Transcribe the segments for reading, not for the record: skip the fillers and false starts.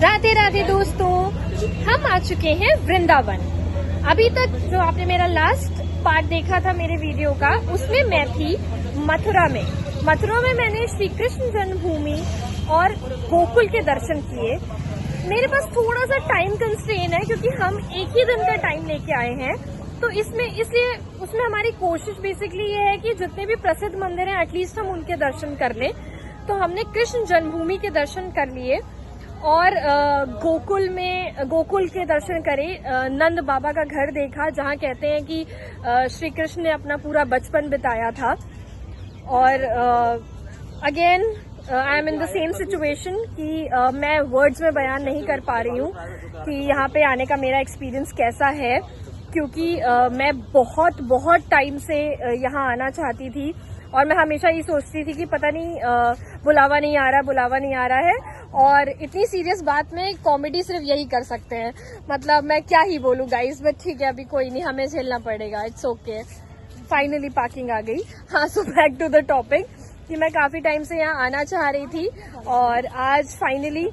राधे राधे दोस्तों, हम आ चुके हैं वृंदावन। अभी तक जो आपने मेरा लास्ट पार्ट देखा था मेरे वीडियो का, उसमें मैं थी मथुरा में। मथुरा में मैंने श्री कृष्ण जन्मभूमि और गोकुल के दर्शन किए। मेरे पास थोड़ा सा टाइम कंस्ट्रेन है क्योंकि हम एक ही दिन का टाइम लेके आए हैं, तो इसलिए उसमें हमारी कोशिश बेसिकली ये है कि जितने भी प्रसिद्ध मंदिर हैं एटलीस्ट हम उनके दर्शन कर लें। तो हमने कृष्ण जन्मभूमि के दर्शन कर लिए और गोकुल के दर्शन करे। नंद बाबा का घर देखा जहाँ कहते हैं कि श्री कृष्ण ने अपना पूरा बचपन बिताया था। और again I am in the same situation कि मैं वर्ड्स में बयान नहीं कर पा रही हूँ कि यहाँ पे आने का मेरा एक्सपीरियंस कैसा है, क्योंकि मैं बहुत टाइम से यहाँ आना चाहती थी और मैं हमेशा ये सोचती थी कि पता नहीं बुलावा नहीं आ रहा है। और इतनी सीरियस बात में कॉमेडी सिर्फ यही कर सकते हैं, मतलब मैं क्या ही बोलूँ गाइस, बट ठीक है अभी कोई नहीं, हमें झेलना पड़ेगा, इट्स ओके। फाइनली पार्किंग आ गई। हाँ, so back to the topic कि मैं काफी टाइम से यहाँ आना चाह रही थी और आज फाइनली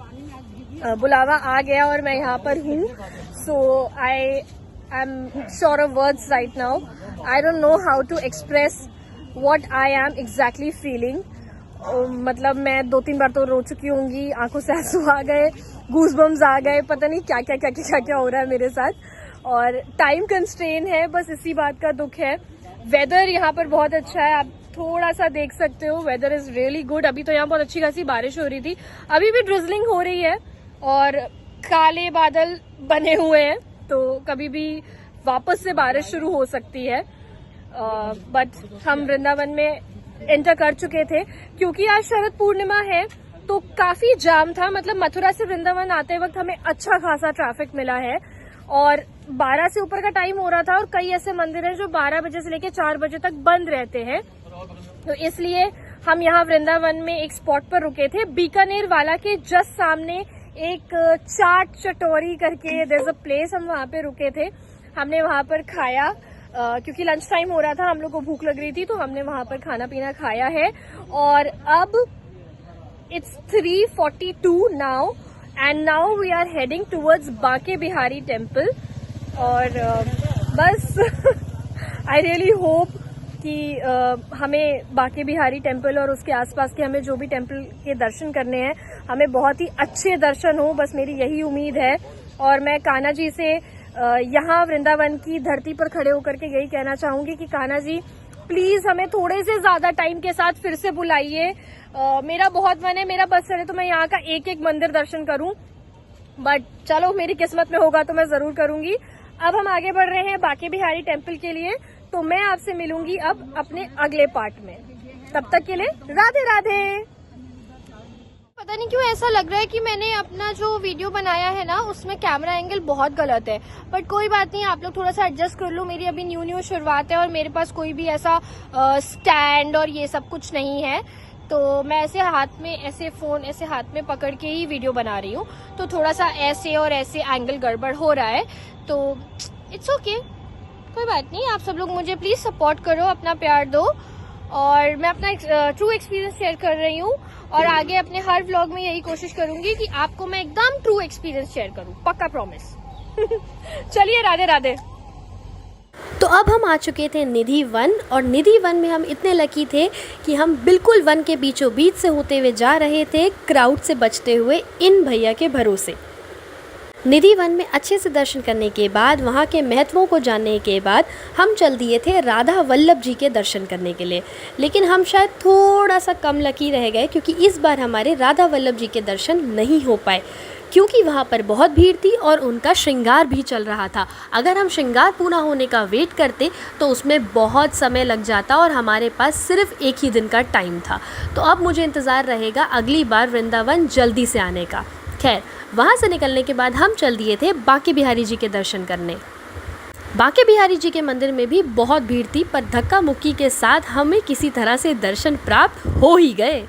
बुलावा आ गया और मैं यहाँ पर हूँ। So I am sure of words right now. I don't know how to express what I am exactly feeling। मतलब मैं 2-3 बार तो रो चुकी होंगी, आंखों से आंसू आ गए, गूज़बम्स आ गए, पता नहीं क्या हो रहा है मेरे साथ। और टाइम कंस्ट्रेन है, बस इसी बात का दुख है। वेदर यहाँ पर बहुत अच्छा है, आप थोड़ा सा देख सकते हो, वेदर इज रियली गुड। अभी तो यहाँ बहुत अच्छी खासी बारिश हो रही थी, अभी भी ड्रिजलिंग हो रही है और काले बादल बने हुए हैं, तो कभी भी वापस से बारिश शुरू हो सकती है। बट हम वृंदावन में एंटर कर चुके थे क्योंकि आज शरद पूर्णिमा है, तो काफी जाम था। मतलब मथुरा से वृंदावन आते वक्त हमें अच्छा खासा ट्रैफिक मिला है और 12 से ऊपर का टाइम हो रहा था और कई ऐसे मंदिर हैं जो 12 बजे से लेकर 4 बजे तक बंद रहते हैं। तो इसलिए हम यहाँ वृंदावन में एक स्पॉट पर रुके थे, बीकानेर वाला के जस्ट सामने एक चाट चटोरी करके देयर इज अ प्लेस, हम वहाँ पे रुके थे। हमने वहाँ पर खाया क्योंकि लंच टाइम हो रहा था, हम लोग को भूख लग रही थी, तो हमने वहां पर खाना पीना खाया है। और अब it's 3:42 now and now we are heading towards Banke Bihari temple. और बस आई रियली होप कि हमें बांके बिहारी टेम्पल और उसके आसपास के हमें जो भी टेम्पल के दर्शन करने हैं, हमें बहुत ही अच्छे दर्शन हो, बस मेरी यही उम्मीद है। और मैं कान्हा जी से यहाँ वृंदावन की धरती पर खड़े होकर के यही कहना चाहूंगी कि कान्हा जी प्लीज हमें थोड़े से ज्यादा टाइम के साथ फिर से बुलाइए। मेरा बहुत मन है, मेरा बस चले तो मैं यहाँ का एक एक मंदिर दर्शन करूं, बट चलो मेरी किस्मत में होगा तो मैं जरूर करूंगी। अब हम आगे बढ़ रहे हैं बांके बिहारी टेम्पल के लिए, तो मैं आपसे मिलूंगी अब अपने अगले पार्ट में। तब तक के लिए राधे राधे। पता नहीं क्यों ऐसा लग रहा है कि मैंने अपना जो वीडियो बनाया है ना उसमें कैमरा एंगल बहुत गलत है, बट कोई बात नहीं, आप लोग थोड़ा सा एडजस्ट कर लो। मेरी अभी न्यू शुरुआत है और मेरे पास कोई भी ऐसा स्टैंड और ये सब कुछ नहीं है, तो मैं ऐसे फोन ऐसे हाथ में पकड़ के ही वीडियो बना रही हूँ, तो थोड़ा सा ऐसे और ऐसे एंगल गड़बड़ हो रहा है, तो इट्स ओके, कोई बात नहीं। आप सब लोग मुझे प्लीज सपोर्ट करो, अपना प्यार दो, और मैं अपना ट्रू एक्सपीरियंस शेयर कर रही हूँ और आगे अपने हर व्लॉग में यही कोशिश करूंगी कि आपको मैं एकदम ट्रू एक्सपीरियंस शेयर करूँ, पक्का प्रॉमिस। चलिए राधे राधे। तो अब हम आ चुके थे निधि वन, और निधि वन में हम इतने लकी थे कि हम बिल्कुल वन के बीचों बीच से होते हुए जा रहे थे, क्राउड से बचते हुए इन भैया के भरोसे। निधि वन में अच्छे से दर्शन करने के बाद, वहाँ के महत्वों को जानने के बाद हम चल दिए थे राधा वल्लभ जी के दर्शन करने के लिए। लेकिन हम शायद थोड़ा सा कम लकी रह गए क्योंकि इस बार हमारे राधा वल्लभ जी के दर्शन नहीं हो पाए, क्योंकि वहाँ पर बहुत भीड़ थी और उनका श्रृंगार भी चल रहा था। अगर हम श्रृंगार पूरा होने का वेट करते तो उसमें बहुत समय लग जाता और हमारे पास सिर्फ एक ही दिन का टाइम था। तो अब मुझे इंतज़ार रहेगा अगली बार वृंदावन जल्दी से आने का। खैर, वहाँ से निकलने के बाद हम चल दिए थे बांके बिहारी जी के दर्शन करने। बांके बिहारी जी के मंदिर में भी बहुत भीड़ थी, पर धक्का मुक्की के साथ हमें किसी तरह से दर्शन प्राप्त हो ही गए।